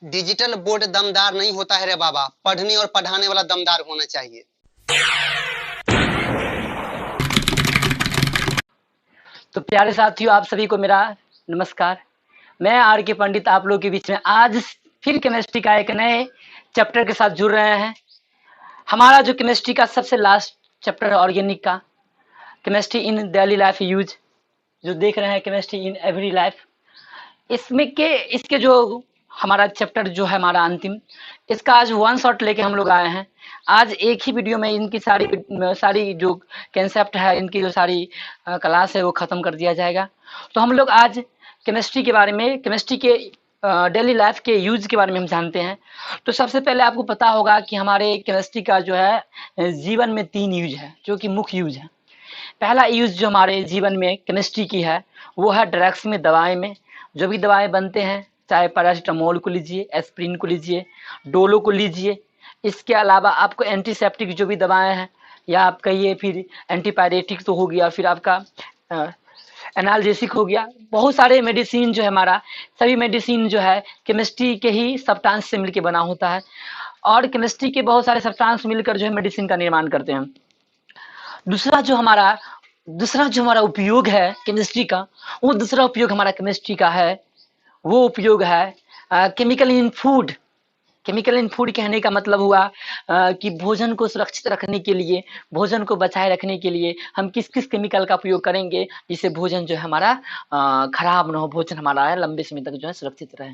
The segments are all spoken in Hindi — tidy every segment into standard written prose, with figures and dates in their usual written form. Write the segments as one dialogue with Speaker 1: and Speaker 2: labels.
Speaker 1: डिजिटल बोर्ड दमदार नहीं होता है रे बाबा, पढ़ने और पढ़ाने वाला दमदार होना चाहिए।
Speaker 2: तो प्यारे साथियों, आप सभी को मेरा नमस्कार। मैं आर के पंडित आप लोगों के बीच में आज फिर केमिस्ट्री का एक नए चैप्टर के साथ जुड़ रहे हैं। हमारा जो केमिस्ट्री का सबसे लास्ट चैप्टर है ऑर्गेनिक का, chemistry in daily life use, जो देख रहे हैं केमिस्ट्री इन एवरी लाइफ, इसके जो हमारा चैप्टर जो है हमारा अंतिम, इसका आज वन शॉट लेके हम लोग आए हैं। आज एक ही वीडियो में इनकी सारी जो कंसेप्ट है, इनकी जो सारी क्लास है वो ख़त्म कर दिया जाएगा। तो हम लोग आज केमिस्ट्री के बारे में, केमिस्ट्री के डेली लाइफ के यूज के बारे में हम जानते हैं। तो सबसे पहले आपको पता होगा कि हमारे केमिस्ट्री का जो है जीवन में 3 यूज है, जो कि मुख्य यूज है। पहला यूज जो हमारे जीवन में केमिस्ट्री की है वो है ड्रग्स में, दवाएं में। जो भी दवाएं बनते हैं, चाहे पैरासीटामोल को लीजिए, एस्प्रिन को लीजिए, डोलो को लीजिए, इसके अलावा आपको एंटीसेप्टिक जो भी दवाएं हैं, या आप कहिए फिर एंटीपायरेटिक तो हो गया, फिर आपका एनाल्जेसिक हो गया, बहुत सारे मेडिसिन जो है हमारा, सभी मेडिसिन जो है केमिस्ट्री के ही सब्सटेंस से मिलकर बना होता है। और केमिस्ट्री के बहुत सारे सब्सटेंस मिलकर जो है मेडिसिन का निर्माण करते हैं। दूसरा जो हमारा उपयोग है केमिस्ट्री का, वो दूसरा उपयोग हमारा केमिस्ट्री का है, वो उपयोग है chemical in food. Chemical in food कहने का मतलब हुआ कि भोजन को सुरक्षित रखने के लिए, भोजन को बचाए रखने के लिए हम किस किस केमिकल का उपयोग करेंगे, जिससे भोजन जो है हमारा खराब ना हो, भोजन हमारा लंबे समय तक जो है सुरक्षित रहे।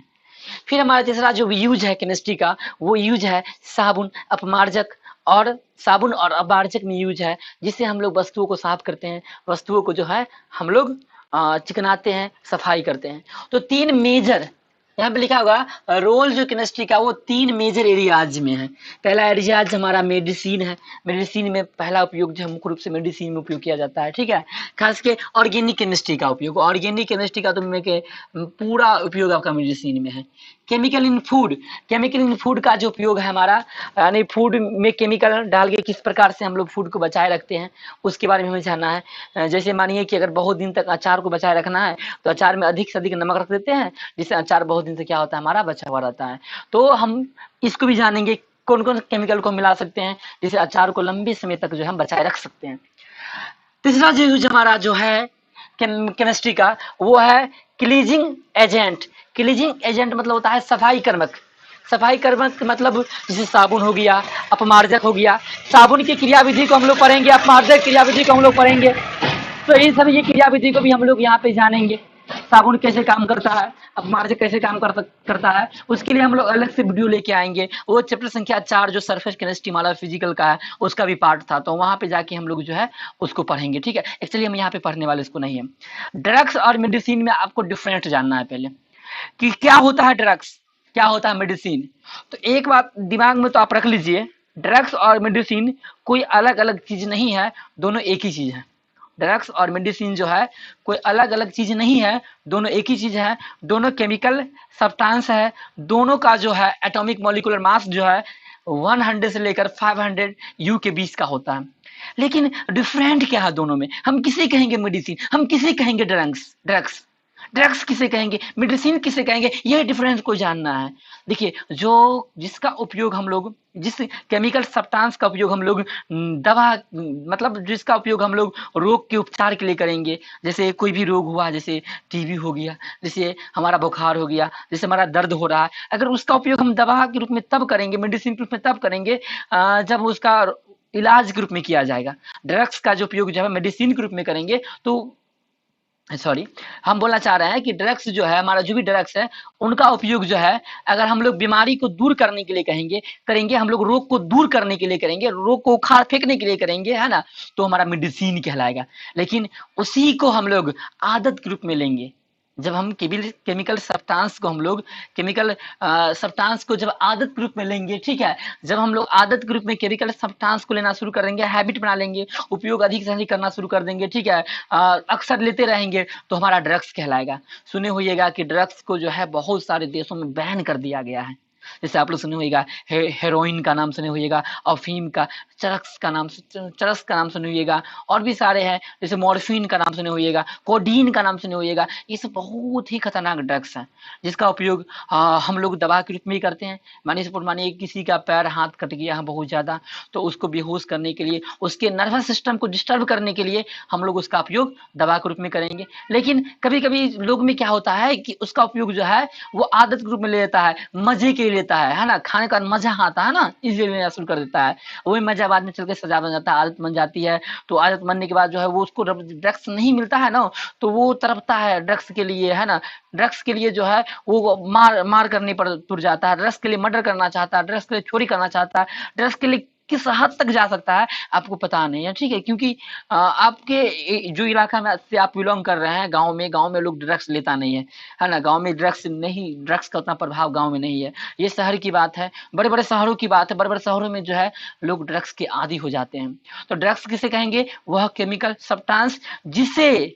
Speaker 2: फिर हमारा तीसरा जो यूज है केमिस्ट्री का, वो यूज है साबुन, अपमार्जक और अपमार्जक में यूज है, जिससे हम लोग वस्तुओं को साफ करते हैं, वस्तुओं को जो है हम लोग चिकनाते हैं, सफाई करते हैं। तो 3 मेजर यहाँ पे लिखा होगा रोल जो केमिस्ट्री का, वो 3 मेजर एरियाज में है। पहला एरियाज हमारा मेडिसिन है। मेडिसिन में पहला उपयोग जो मुख्य रूप से मेडिसिन में उपयोग किया जाता है, ठीक है। खास के ऑर्गेनिक केमिस्ट्री का उपयोग, ऑर्गेनिक केमिस्ट्री का तो में के पूरा उपयोग आपका मेडिसिन में है। Chemical in food, chemical in food का जो उपयोग है हमारा, यानी फूड में केमिकल डाल के किस प्रकार से हम लोग फूड को बचाए रखते हैं, उसके बारे में हमें जानना है। जैसे मानिए कि अगर बहुत दिन तक अचार को बचाए रखना है, तो अचार में अधिक से अधिक नमक रख देते हैं, जिससे अचार बहुत दिन से क्या होता है, हमारा बचा हुआ रहता है। तो हम इसको भी जानेंगे कौन कौन केमिकल को मिला सकते हैं, जिससे अचार को लंबे समय तक जो है हम बचाए रख सकते हैं। तीसरा जो यूज हमारा जो है केमिस्ट्री का, वो है क्लीजिंग एजेंट। क्लीजिंग एजेंट मतलब होता है सफाई कर्मक। सफाई कर्मक मतलब जैसे साबुन हो गया, अपमार्जक हो गया। साबुन की क्रियाविधि को हम लोग पढ़ेंगे, अपमार्जक क्रियाविधि को हम लोग पढ़ेंगे। तो इन सभी ये क्रियाविधि को भी हम लोग यहाँ पे जानेंगे। साबुन कैसे काम करता है, अपमार्जक कैसे काम करता है, उसके लिए हम लोग अलग से वीडियो लेके आएंगे। वो चैप्टर संख्या 4 जो सरफेस केमिस्ट्री हमारा फिजिकल का है, उसका भी पार्ट था, तो वहां पे जाके हम लोग जो है उसको पढ़ेंगे, ठीक है। एक्चुअली हम यहाँ पे पढ़ने वाले इसको नहीं है। ड्रग्स और मेडिसिन में आपको डिफरेंट जानना है पहले कि क्या होता है ड्रग्स, क्या होता है मेडिसिन। तो एक बात दिमाग में तो आप रख लीजिए, ड्रग्स और मेडिसिन कोई अलग अलग चीज नहीं है, दोनों एक ही चीज है। ड्रग्स और मेडिसिन जो है कोई अलग अलग चीज नहीं है, दोनों एक ही चीज है। दोनों केमिकल सब्सटेंस है। दोनों का जो है एटॉमिक मॉलिक्यूलर मास जो है 100 से लेकर 500 यू के बीच का होता है। लेकिन डिफरेंट क्या है दोनों में, हम किसे कहेंगे मेडिसिन, हम किसे कहेंगे ड्रग्स, ड्रग्स किसे कहेंगे, मेडिसिन किसे कहेंगे, ये डिफरेंस को जानना है। देखिए, जिसका उपयोग हम लोग, जिस केमिकल सब्सटेंस का उपयोग हम लोग दवा, मतलब जिसका उपयोग हम लोग रोग के उपचार के लिए करेंगे, जैसे कोई भी रोग हुआ, जैसे टीबी हो गया, जैसे हमारा बुखार हो गया, जैसे हमारा दर्द हो रहा है, अगर उसका उपयोग हम दवा के रूप में तब करेंगे, मेडिसिन के रूप में तब करेंगे जब उसका इलाज के रूप में किया जाएगा। ड्रग्स का जो उपयोग जो है मेडिसिन के रूप में करेंगे, तो सॉरी, हम बोलना चाह रहे हैं कि ड्रग्स जो है हमारा, जो भी ड्रग्स है, उनका उपयोग जो है अगर हम लोग बीमारी को दूर करने के लिए करेंगे, हम लोग रोग को दूर करने के लिए करेंगे, रोग को उखाड़ फेंकने के लिए करेंगे, है ना, तो हमारा मेडिसिन कहलाएगा। लेकिन उसी को हम लोग आदत के रूप में लेंगे, जब हम केमिकल सब्सटेंस को, हम लोग केमिकल सब्सटेंस को जब आदत के रूप में लेंगे, ठीक है, जब हम लोग आदत के रूप में केमिकल सब्सटेंस को लेना शुरू कर देंगे, हैबिट बना लेंगे, उपयोग अधिक से अधिक करना शुरू कर देंगे, ठीक है, अक्सर लेते रहेंगे, तो हमारा ड्रग्स कहलाएगा। सुने होइएगा कि ड्रग्स को जो है बहुत सारे देशों में बैन कर दिया गया है। जैसे आप लोग सुने होगा हेरोइन का नाम सुने होइएगा, अफीम का, चरस का नाम सुने होइएगा, और भी सारे हैं, जैसे मॉर्फिन का नाम सुने होइएगा, कोडीन का नाम सुने होइएगा। ये सब बहुत ही खतरनाक ड्रग्स हैं जिसका उपयोग हम लोग दवा के रूप में ही करते हैं। मानिए किसी का पैर हाथ कट गया है बहुत ज़्यादा, तो उसको बेहोश करने के लिए, उसके नर्वस सिस्टम को डिस्टर्ब करने के लिए हम लोग उसका उपयोग दवा के रूप में करेंगे। लेकिन कभी कभी लोग में क्या होता है कि उसका उपयोग जो है वो आदत के रूप में ले लेता है, मजे के लिए लेता है ना, खाने का मजा आता है ना, इसलिए लेना शुरू कर देता है। वही मजा बाद में चल के सजा बन जाता है, आदत बन जाती है। तो आदत बनने के बाद जो है वो उसको ड्रग्स नहीं मिलता है ना, तो वो तड़पता है ड्रग्स के लिए, है ना। ड्रग्स के लिए जो है वो मार करने पर तुर जाता है, ड्रग्स के लिए मर्डर करना चाहता है, ड्रग्स के लिए चोरी करना चाहता है, ड्रग्स के लिए किस हद तक जा सकता है आपको पता नहीं है, ठीक है। क्योंकि आपके जो इलाका में से आप बिलोंग कर रहे हैं, गांव में लोग ड्रग्स लेता नहीं है ना। गांव में ड्रग्स का उतना प्रभाव गांव में नहीं है। ये शहर की बात है, बड़े बड़े शहरों की बात है। बड़े बड़े शहरों में जो है लोग ड्रग्स के आदी हो जाते हैं। तो ड्रग्स किसे कहेंगे? वह केमिकल सब्सटेंस जिसे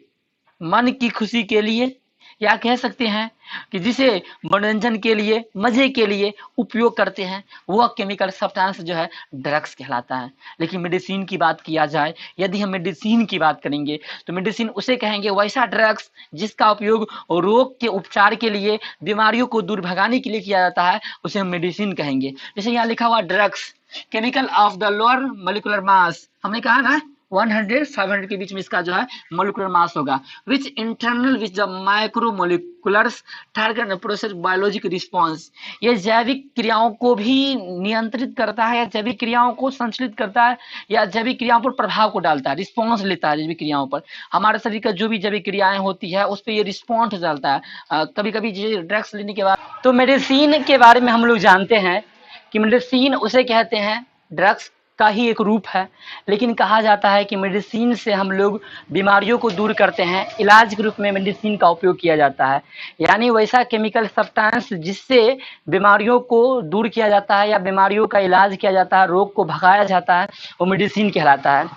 Speaker 2: मन की खुशी के लिए, या कह सकते हैं कि जिसे मनोरंजन के लिए, मजे के लिए उपयोग करते हैं, वह केमिकल सब्सटेंस जो है ड्रग्स कहलाता है। लेकिन मेडिसिन की बात किया जाए, यदि हम मेडिसिन की बात करेंगे तो मेडिसिन उसे कहेंगे वैसा ड्रग्स जिसका उपयोग रोग के उपचार के लिए, बीमारियों को दूर भगाने के लिए किया जाता है, उसे हम मेडिसिन कहेंगे। जैसे यहाँ लिखा हुआ drugs chemical of the lower molecular mass, हमने कहा ना 100-500 के बीच में इसका जो है मोलिकुलर मास होगा, which internal which the micromolecules target process biologic response. ये जैविक क्रियाओं को भी नियंत्रित करता है, या जैविक क्रियाओं को संचालित करता है, या जैविक क्रियाओं पर प्रभाव को डालता है, रिस्पॉन्स लेता है जैविक क्रियाओं पर। हमारे शरीर का जो भी जैविक क्रियाएं होती है उस पर ये रिस्पॉन्स डालता है। कभी कभी ड्रग्स लेने के बाद, तो मेडिसिन के बारे में हम लोग जानते हैं कि मेडिसिन उसे कहते हैं, ड्रग्स का ही एक रूप है। लेकिन कहा जाता है कि मेडिसिन से हम लोग बीमारियों को दूर करते हैं, इलाज के रूप में मेडिसिन का उपयोग किया जाता है। यानी वैसा केमिकल सब्सटेंस जिससे बीमारियों को दूर किया जाता है या बीमारियों का इलाज किया जाता है, रोग को भगाया जाता है, वो मेडिसिन कहलाता है।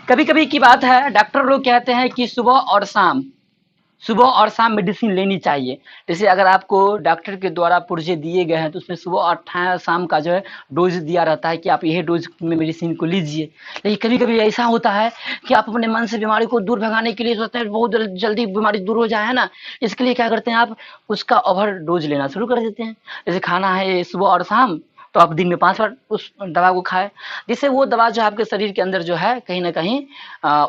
Speaker 2: कभी कभी की बात है, डॉक्टर लोग कहते हैं कि सुबह और शाम मेडिसिन लेनी चाहिए। जैसे अगर आपको डॉक्टर के द्वारा पुर्जे दिए गए हैं तो उसमें सुबह और शाम का जो है डोज दिया रहता है कि आप यही डोज में मेडिसिन को लीजिए। लेकिन कभी कभी ऐसा होता है कि आप अपने मन से बीमारी को दूर भगाने के लिए सोचते हैं बहुत जल्दी बीमारी दूर हो जाए, है ना। इसके लिए क्या करते हैं, आप उसका ओवर डोज लेना शुरू कर देते हैं। जैसे खाना है सुबह और शाम, तो आप दिन में 5 बार उस दवा को खाएं, जिससे वो दवा जो आपके शरीर के अंदर जो है कहीं ना कहीं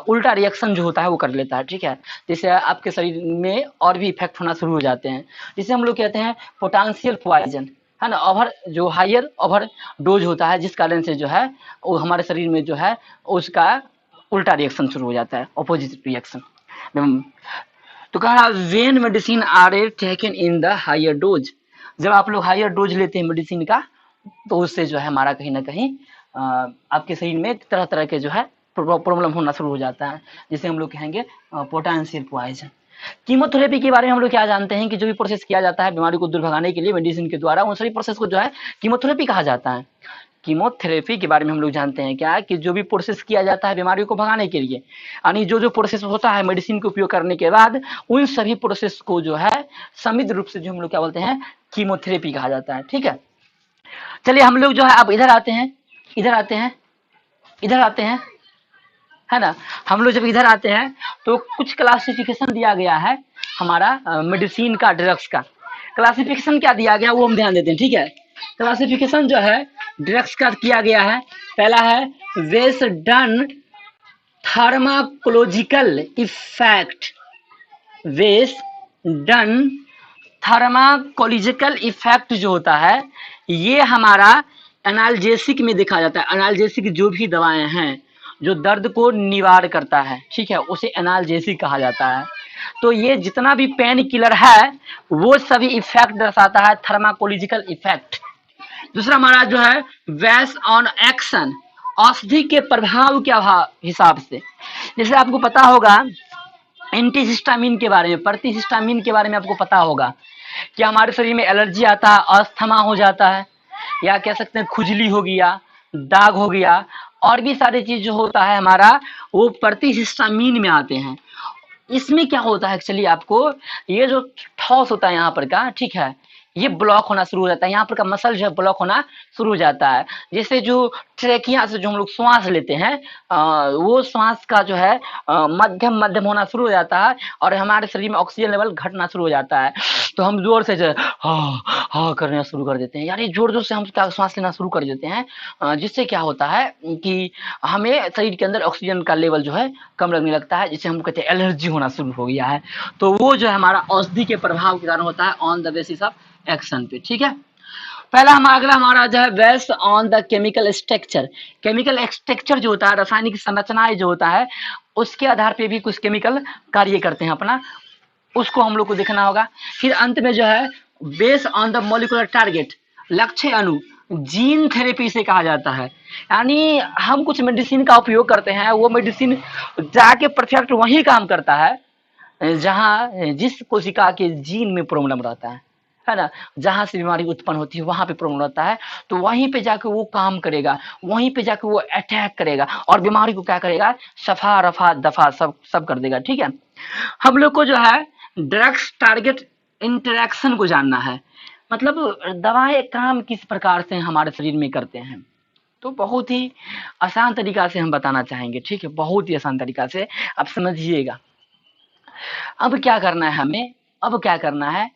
Speaker 2: उल्टा रिएक्शन जो होता है वो कर लेता है, ठीक है। जिससे आपके शरीर में और भी इफेक्ट होना शुरू हो जाते हैं, जिसे हम लोग कहते हैं पोटेंशियल पॉइजन, है ना। हायर ओवर डोज होता है, जिस कारण से जो है वो हमारे शरीर में जो है उसका उल्टा रिएक्शन शुरू हो जाता है, अपोजिट रिएक्शन। तो कहा when medicine are taken in the higher dose, जब आप लोग हायर डोज लेते हैं मेडिसिन का, तो उससे जो है हमारा कहीं ना कहीं आपके शरीर में तरह तरह के जो है प्रॉब्लम होना शुरू हो जाता है, जिसे हम लोग कहेंगे पोटेंशियल पॉइजन। कीमोथेरेपी के बारे में हम लोग क्या जानते हैं कि जो भी प्रोसेस किया जाता है बीमारी को दूर भगाने के लिए मेडिसिन के द्वारा, उन सभी प्रोसेस को जो है कीमोथेरेपी कहा जाता है। कीमोथेरेपी के बारे में हम लोग जानते हैं क्या, कि जो भी प्रोसेस किया जाता है बीमारियों को भगाने के लिए, यानी जो प्रोसेस होता है मेडिसिन का उपयोग करने के बाद, उन सभी प्रोसेस को जो है समृद्ध रूप से जो हम लोग क्या बोलते हैं कीमोथेरेपी कहा जाता है, ठीक है। चलिए हम लोग जो है अब इधर आते हैं, है ना। हम लोग जब इधर आते हैं तो कुछ क्लासिफिकेशन दिया गया है हमारा मेडिसिन का, ड्रग्स का क्लासिफिकेशन क्या दिया गया वो हम ध्यान देते हैं, ठीक है। क्लासिफिकेशन जो है ड्रग्स का किया गया है, पहला है वेस डन फार्माकोलॉजिकल इफेक्ट, वेस डन फार्माकोलॉजिकल इफेक्ट जो होता है ये हमारा एनाल्जेसिक में देखा जाता है। एनाल्जेसिक जो भी दवाएं हैं जो दर्द को निवार करता है, ठीक है, उसे एनाल्जेसिक कहा जाता है। तो ये जितना भी पेन किलर है वो सभी इफेक्ट दर्शाता है, फार्माकोलॉजिकल इफेक्ट। दूसरा हमारा जो है वेस ऑन एक्शन, औषधि के प्रभाव के हिसाब से। जैसे आपको पता होगा एंटीहिस्टामिन के बारे में, प्रतिहिस्टामिन के बारे में आपको पता होगा कि हमारे शरीर में एलर्जी आता है, अस्थमा हो जाता है, या कह सकते हैं खुजली हो गया, दाग हो गया, और भी सारी चीज जो होता है हमारा वो प्रतिहिस्टामिन में आते हैं। इसमें क्या होता है एक्चुअली, आपको ये जो ठोस होता है यहाँ पर का, ठीक है, ये ब्लॉक होना शुरू हो जाता है, यहाँ पर का मसल जो है ब्लॉक होना शुरू हो जाता है। जैसे जो ट्रेकिया से जो हम लोग श्वास लेते हैं, वो श्वास का जो है मध्यम मध्यम होना शुरू हो जाता है और हमारे शरीर में ऑक्सीजन लेवल घटना शुरू हो जाता है। तो हम जोर से जो है हाँ हाँ करना शुरू कर देते हैं, यानी जोर जोर से हम क्या श्वास लेना शुरू कर देते हैं, जिससे क्या होता है कि हमें शरीर के अंदर ऑक्सीजन का लेवल जो है कम लगने लगता है, जिसे हम कहते हैं एलर्जी होना शुरू हो गया है। तो वो जो है हमारा औषधि के प्रभाव के कारण होता है on the basis of action पे, ठीक है। पहला अगला हमारा जो है based on the chemical structure. Chemical structure जो होता है, रासायनिक संरचनाएं जो होता है, उसके आधार पे भी कुछ केमिकल कार्य करते हैं अपना, उसको हम लोग को देखना होगा। फिर अंत में जो है based on the molecular target, लक्ष्य अणु, जीन थेरेपी से कहा जाता है। यानी हम कुछ मेडिसिन का उपयोग करते हैं, वो मेडिसिन जाके परफेक्ट वही काम करता है जहाँ जिस कोशिका के जीन में प्रॉब्लम रहता है ना, जहां से बीमारी उत्पन्न होती है वहां पे प्रॉब्लम रहता है, तो वहीं पे जाके वो काम करेगा, वहीं पे जाके वो अटैक करेगा और बीमारी को क्या करेगा, सफा रफा दफा सब सब कर देगा, ठीक है। हम लोग को जो है ड्रग्स टारगेट इंटरेक्शन को जानना है, मतलब दवाएं काम किस प्रकार से हमारे शरीर में करते हैं। तो बहुत ही आसान तरीका से हम बताना चाहेंगे, ठीक है, बहुत ही आसान तरीका से आप समझिएगा। अब क्या करना है हमें, अब क्या करना है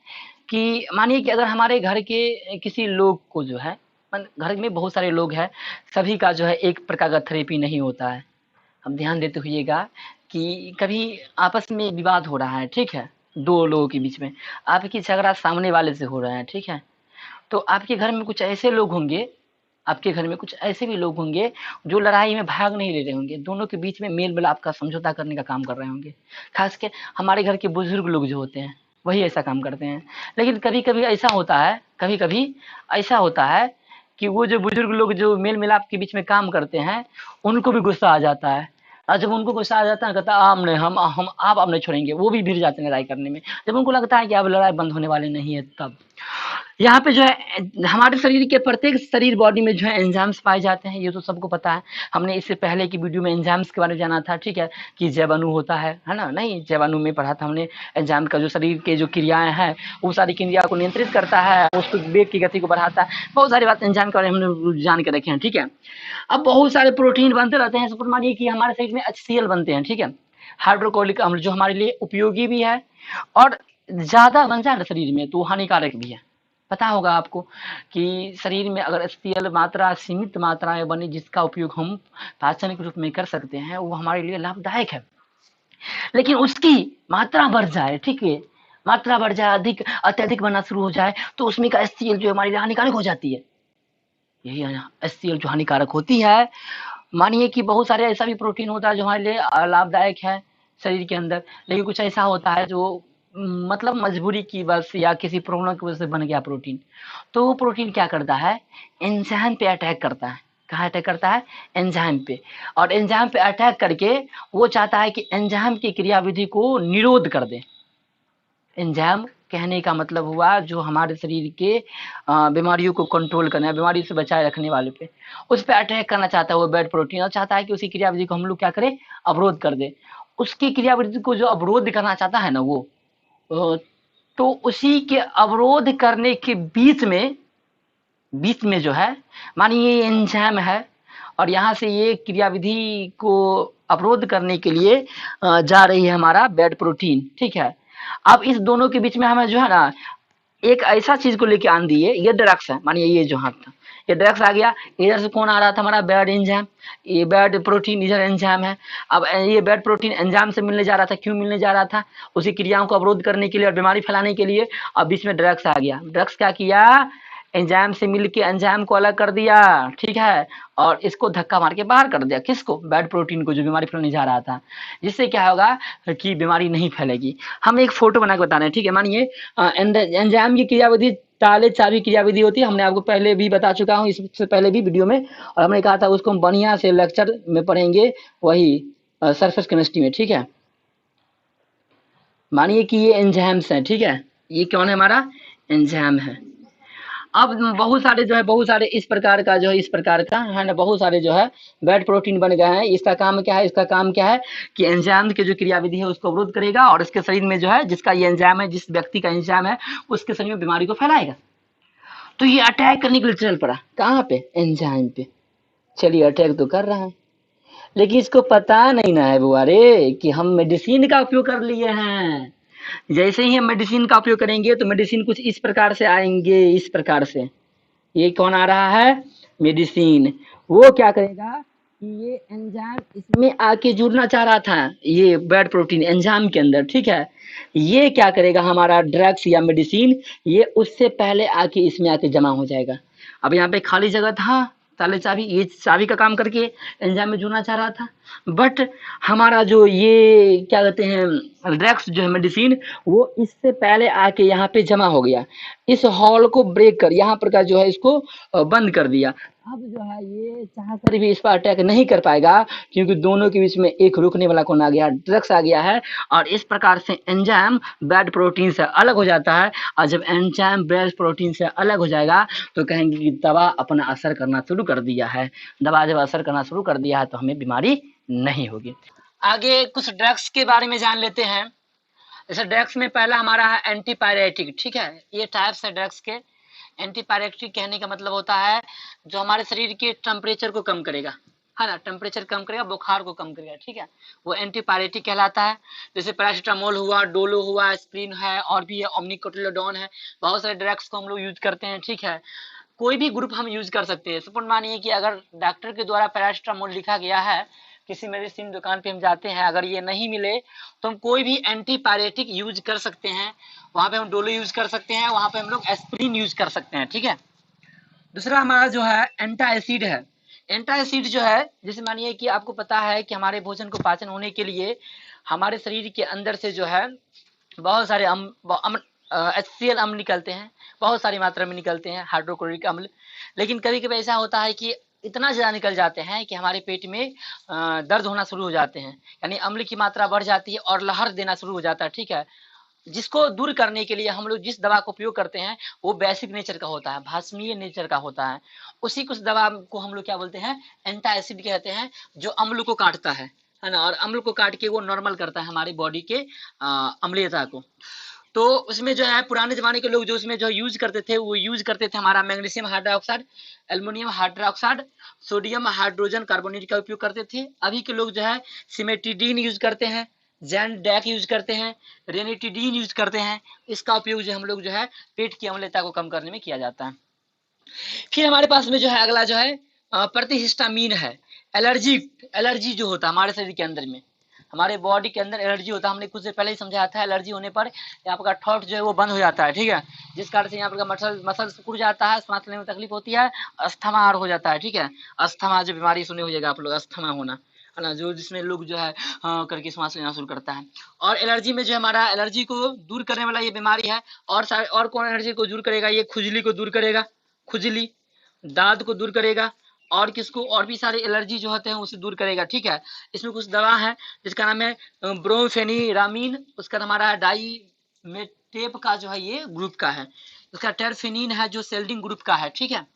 Speaker 2: कि मानिए कि अगर हमारे घर के किसी लोग को जो है, घर में बहुत सारे लोग हैं, सभी का जो है एक प्रकार का थेरेपी नहीं होता है। हम ध्यान देते हुइएगा कि कभी आपस में विवाद हो रहा है, ठीक है, दो लोगों के बीच में आपकी झगड़ा सामने वाले से हो रहा है, ठीक है, तो आपके घर में कुछ ऐसे लोग होंगे, आपके घर में कुछ ऐसे भी लोग होंगे जो लड़ाई में भाग नहीं ले रहे होंगे, दोनों के बीच में मेल मिलाप का समझौता करने का काम कर रहे होंगे। खास के हमारे घर के बुजुर्ग लोग जो होते हैं वही ऐसा काम करते हैं। लेकिन कभी कभी ऐसा होता है, कभी कभी ऐसा होता है कि वो जो बुजुर्ग लोग जो मेल मिलाप के बीच में काम करते हैं उनको भी गुस्सा आ जाता है, और जब उनको गुस्सा आ जाता है कहता है आप नहीं, हम आप नहीं छोड़ेंगे, वो भी भिड़ जाते हैं लड़ाई करने में। जब उनको लगता है कि अब लड़ाई बंद होने वाली नहीं है, तब यहाँ पे जो है हमारे शरीर के प्रत्येक शरीर बॉडी में जो है एंजाइम्स पाए जाते हैं, ये तो सबको पता है। हमने इससे पहले की वीडियो में एंजाइम्स के बारे में जाना था, ठीक है, कि जैवाणु होता है ना, नहीं जैवाणु में पढ़ा था हमने। एंजाइम का जो शरीर के जो क्रियाएं हैं वो सारी क्रिया को नियंत्रित करता है, उसको वेग की गति को बढ़ाता है, बहुत सारी बात एंजाइम के बारे में हमने जान के रखे हैं, ठीक है। अब बहुत सारे प्रोटीन बनते रहते हैं, सपोज मानिए कि हमारे शरीर में HCl बनते हैं, ठीक है, हाइड्रोक्लोरिक अम्ल, जो हमारे लिए उपयोगी भी है और ज्यादा बन जाए शरीर में तो हानिकारक भी है। पता होगा आपको कि शरीर में अगर HCl मात्रा सीमित मात्रा में बने, जिसका उपयोग हम पाचन के रूप में कर सकते हैं, वो हमारे लिए लाभदायक है। लेकिन उसकी मात्रा बढ़ जाए, ठीक है, मात्रा बढ़ जाए, अधिक अत्यधिक बनना शुरू हो जाए, तो उसमें का HCl जो हमारे लिए हानिकारक हो जाती है। यही HCl जो हानिकारक होती है, मानिए कि बहुत सारे ऐसा भी प्रोटीन होता है जो हमारे लिए लाभदायक है शरीर के अंदर, लेकिन कुछ ऐसा होता है जो मतलब मजबूरी की बस या किसी प्रॉब्लम की वजह से बन गया प्रोटीन, तो वो प्रोटीन क्या करता है, एंजाइम पे अटैक करता है। कहाँ अटैक करता है, एंजाइम पे, और एंजाइम पे अटैक करके वो चाहता है कि एंजाइम की क्रियाविधि को निरोध कर दे। एंजाइम कहने का मतलब हुआ जो हमारे शरीर के बीमारियों को कंट्रोल करना है, बीमारी से बचाए रखने वाले पे, उस पर अटैक करना चाहता है वो बैड प्रोटीन, और चाहता है कि उसी क्रियाविधि को हम लोग क्या करें, अवरोध कर दे। उसकी क्रियाविधि को जो अवरोध करना चाहता है ना वो, तो उसी के अवरोध करने के बीच में जो है, मानिए ये एंजाइम है और यहाँ से ये क्रियाविधि को अवरोध करने के लिए जा रही है हमारा बैड प्रोटीन, ठीक है। अब इस दोनों के बीच में हमें जो है ना एक ऐसा चीज को लेके आन दिए, ये ड्रग्स है, मानिए ये जो हाथ था ये ड्रग्स आ गया, इधर से कौन आ रहा था, हमारा बैड एंजाइम, ये बैड प्रोटीन इधर एंजाइम है। अब ये बैड प्रोटीन एंजाइम से मिलने जा रहा था, क्यों मिलने जा रहा था, उसी क्रियाओं को अवरोध करने के लिए और बीमारी फैलाने के लिए। अब बीच में ड्रग्स आ गया, ड्रग्स क्या किया, एंजाइम से मिलके एंजाइम को अलग कर दिया, ठीक है, और इसको धक्का मार के बाहर कर दिया, किसको, बैड प्रोटीन को जो बीमारी फैलाने जा रहा था, जिससे क्या होगा कि बीमारी नहीं फैलेगी। हम एक फोटो बना के बता रहे हैं, ठीक है, मानिए एंजाइम की क्रियाविधि ताले चाबी क्रियाविधि होती है, हमने आपको पहले भी बता चुका हूँ, इससे पहले भी वीडियो में, और हमने कहा था उसको हम बढ़िया से लेक्चर में पढ़ेंगे, वही सरफेस केमिस्ट्री में, ठीक है। मानिए कि ये एंजाइम्स है, ठीक है, ये कौन है, हमारा एंजाइम है। अब बहुत सारे जो है, बहुत सारे इस प्रकार का जो है, इस प्रकार का है ना, बहुत सारे जो है बैड प्रोटीन बन गए हैं। इसका काम क्या है, इसका काम क्या है कि एंजाइम की जो क्रियाविधि है उसको अवरोध करेगा और उसके शरीर में जो है, जिसका ये एंजाइम है, जिस व्यक्ति का एंजाइम है, उसके शरीर में बीमारी को फैलाएगा। तो ये अटैक करने के लिए चल पड़ा, कहाँ पे, एंजाइम पे। चलिए अटैक तो कर रहा है, लेकिन इसको पता नहीं ना है बुआरे कि हम मेडिसिन का उपयोग कर लिए हैं। जैसे ही हम मेडिसिन का उपयोग करेंगे तो मेडिसिन कुछ इस प्रकार से आएंगे, इस प्रकार से। ये कौन आ रहा है, मेडिसिन। वो क्या करेगा कि ये एंजाइम इसमें आके जुड़ना चाह रहा था, ये बैड प्रोटीन एंजाइम के अंदर, ठीक है। ये क्या करेगा, हमारा ड्रग्स या मेडिसिन, ये उससे पहले आके इसमें आके जमा हो जाएगा। अब यहाँ पे खाली जगह था, ताले चाबी, ये चाबी का काम करके एंजाइम में जुड़ना चाह रहा था। बट हमारा जो ये क्या कहते हैं ड्रग्स जो है, मेडिसिन, वो इससे पहले आके यहाँ पे जमा हो गया। इस हॉल को ब्रेक कर यहाँ पर का जो है इसको बंद कर दिया। अब जो है ये चाहकर भी इस पर अटैक नहीं कर पाएगा, क्योंकि दोनों के बीच में एक रुकने वाला कौन आ गया, ड्रग्स आ गया है। और इस प्रकार से एंजाइम बैड प्रोटीन से अलग हो जाता है। और जब एंजाइम बैड प्रोटीन से अलग हो जाएगा तो कहेंगे कि दवा अपना असर करना शुरू कर दिया है। दवा जब असर करना शुरू कर दिया है तो हमें बीमारी नहीं होगी। आगे कुछ ड्रग्स के बारे में जान लेते हैं। जैसे ड्रग्स में पहला हमारा है एंटीपायरेटिक, ठीक है। ये टाइप्स है ड्रग्स के। एंटीपायरेटिक कहने का मतलब होता है जो हमारे शरीर के टेम्परेचर को कम करेगा, है ना, टेम्परेचर कम करेगा, बुखार को कम करेगा, ठीक है, वो एंटीपायरेटिक कहलाता है। जैसे पैरासीटामोल हुआ, डोलो हुआ, एस्प्रिन है, और भी है, ओमनिकोटिलोडोन है। बहुत सारे ड्रग्स को हम लोग यूज करते हैं, ठीक है। कोई भी ग्रुप हम यूज कर सकते हैं। सपोज मानिए कि अगर डॉक्टर के द्वारा पैरासीटामोल लिखा गया है, किसी मेडिसिन दुकान पे हम जाते हैं, अगर ये नहीं मिले तो हम कोई भी एंटीपायरेटिक यूज कर सकते हैं। वहां पे हम डोलो यूज कर सकते हैं, वहां पे हम लोग एस्प्रिन यूज कर सकते हैं, ठीक है। दूसरा हमारा जो है एंटासिड है। एंटासिड जो है, जैसे मानिए कि आपको पता है कि हमारे भोजन को पाचन होने के लिए हमारे शरीर के अंदर से जो है बहुत सारे HCl अम्ल निकलते हैं, बहुत सारी मात्रा में निकलते हैं, हाइड्रोक्लोरिक अम्ल। लेकिन कभी कभी ऐसा होता है कि इतना ज़्यादा निकल जाते हैं कि हमारे पेट में दर्द होना शुरू हो जाते हैं, यानी अम्ल की मात्रा बढ़ जाती है और लहर देना शुरू हो जाता है, ठीक है। जिसको दूर करने के लिए हम लोग जिस दवा का उपयोग करते हैं वो बेसिक नेचर का होता है, भास्मीय नेचर का होता है। उसी कुछ दवा को हम लोग क्या बोलते हैं, एंटासिड कहते हैं, जो अम्ल को काटता है ना, और अम्ल को काट के वो नॉर्मल करता है हमारी बॉडी के अम्लीयता को। तो उसमें जो है पुराने जमाने के लोग जो उसमें जो यूज करते थे, वो यूज करते थे हमारा magnesium hydroxide, aluminium hydroxide, sodium hydrogen carbonate का उपयोग करते थे। अभी के लोग जो है सिमेटिडीन यूज करते हैं, जैनडेक यूज करते हैं, रेनिटिडीन यूज करते हैं। इसका उपयोग जो हम लोग जो है पेट की अम्लता को कम करने में किया जाता है। फिर हमारे पास में जो है अगला जो है प्रतिहिस्टामीन है। एलर्जी जो होता है हमारे शरीर के अंदर में, हमारे बॉडी के अंदर एलर्जी होता है। हमने कुछ देर पहले ही समझाया था, एलर्जी होने पर यहाँ का थॉट जो है वो बंद हो जाता है, ठीक है, जिस कारण से यहाँ पर मसल सिकुड़ जाता है, सांस लेने में तकलीफ होती है, अस्थमा हो जाता है, ठीक है। अस्थमा जो बीमारी सुने हो जाएगा आप लोग, अस्थमा होना है ना, जो जिसमें लोग जो है करके सांस लेना शुरू करता है। और एलर्जी में जो हमारा एलर्जी को दूर करने वाला ये बीमारी है। और कौन एलर्जी को दूर करेगा, ये खुजली को दूर करेगा, खुजली, दाद को दूर करेगा, और किसको, और भी सारे एलर्जी जो होते हैं उसे दूर करेगा, ठीक है। इसमें कुछ दवा है जिसका नाम है ब्रोफेनिरामीन, उसका हमारा डाइमेटेप का जो है ये ग्रुप का है। उसका टेरफेनिन है जो सेल्डिंग ग्रुप का है, ठीक है।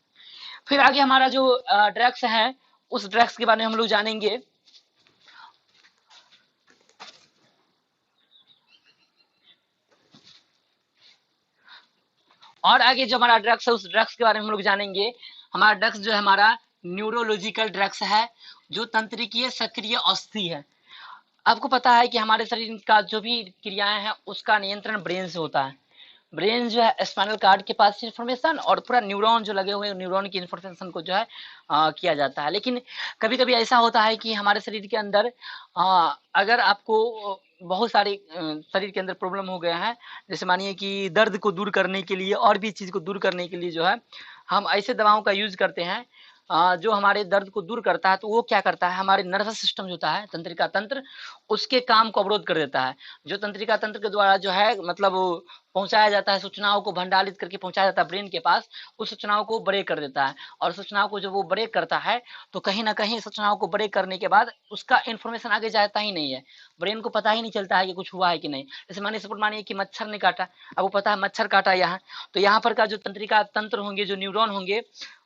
Speaker 2: फिर आगे हमारा जो ड्रग्स है, उस ड्रग्स के बारे में हम लोग जानेंगे। और आगे जो हमारा ड्रग्स है उस ड्रग्स के बारे में हम लोग जानेंगे। हमारा ड्रग्स जो है हमारा न्यूरोलॉजिकल ड्रग्स है, जो तंत्रिकीय सक्रिय औषधि है। आपको पता है कि हमारे शरीर का जो भी क्रियाएं हैं उसका नियंत्रण ब्रेन से होता है। ब्रेन जो है स्पाइनल कार्ड के पास इन्फॉर्मेशन और पूरा न्यूरॉन जो लगे हुए हैं, न्यूरॉन की इन्फॉर्मेशन को जो है किया जाता है। लेकिन कभी कभी ऐसा होता है कि हमारे शरीर के अंदर अगर आपको बहुत सारी शरीर के अंदर प्रॉब्लम हो गया है, जैसे मानिए कि दर्द को दूर करने के लिए और भी चीज़ को दूर करने के लिए जो है हम ऐसे दवाओं का यूज करते हैं जो हमारे दर्द को दूर करता है। तो वो क्या करता है, हमारे नर्वस सिस्टम जो होता है, तंत्रिका तंत्र, उसके काम को अवरोध कर देता है। जो तंत्रिका तंत्र के द्वारा जो है मतलब पहुंचाया जाता है, सूचनाओं को भंडारित करके पहुंचाया जाता है ब्रेन के पास, उस सूचनाओं को ब्रेक कर देता है। और सूचनाओं को जब वो ब्रेक करता है तो कहीं ना कहीं सूचनाओं को ब्रेक करने के बाद उसका इन्फॉर्मेशन आगे जाता ही नहीं है, ब्रेन को पता ही नहीं चलता है कि कुछ हुआ है कि नहीं। जैसे मानिए सपोर्ट मानिए कि मच्छर ने काटा, अब वो पता है मच्छर काटा यहाँ, तो यहाँ पर का जो तंत्रिका तंत्र होंगे, जो न्यूरॉन होंगे,